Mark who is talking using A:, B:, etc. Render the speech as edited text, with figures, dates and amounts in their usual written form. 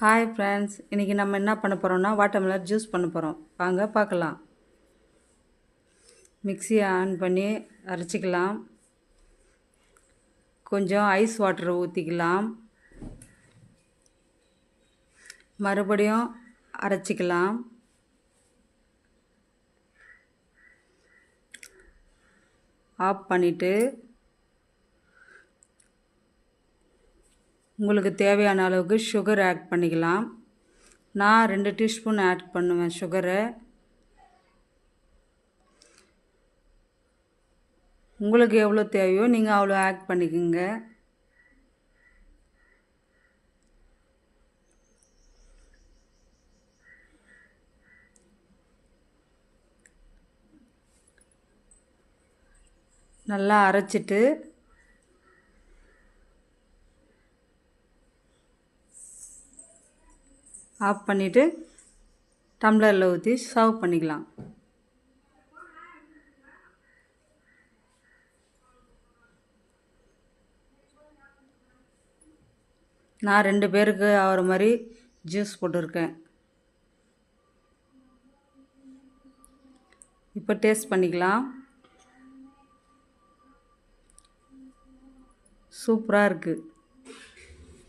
A: Hi friends, இன்றைக்கி நம்ம என்ன பண்ண போகிறோம்னா வாட்டர்மெலன் ஜூஸ் பண்ண போகிறோம். வாங்க பார்க்கலாம். மிக்ஸியை ஆன் பண்ணி அரைச்சிக்கலாம். கொஞ்சம் ஐஸ் வாட்டர் ஊற்றிக்கலாம். மறுபடியும் அரைச்சிக்கலாம். ஆஃப் பண்ணிவிட்டு உங்களுக்கு தேவையான அளவுக்கு சுகர் ஆட் பண்ணிக்கலாம். நான் 2 டீஸ்பூன் ஆட் பண்ணுவேன் சுகரை. உங்களுக்கு எவ்வளோ தேவையோ நீங்கள் அவ்வளோ ஆட் பண்ணிக்கோங்க. நல்லா அரைச்சிட்டு ஆஃப் பண்ணிவிட்டு டம்ளரில் ஊற்றி சர்வ் பண்ணிக்கலாம். நான் 2 பேருக்கு ஆகிற மாதிரி ஜூஸ் போட்டிருக்கேன். இப்போ டேஸ்ட் பண்ணிக்கலாம். சூப்பராக இருக்குது.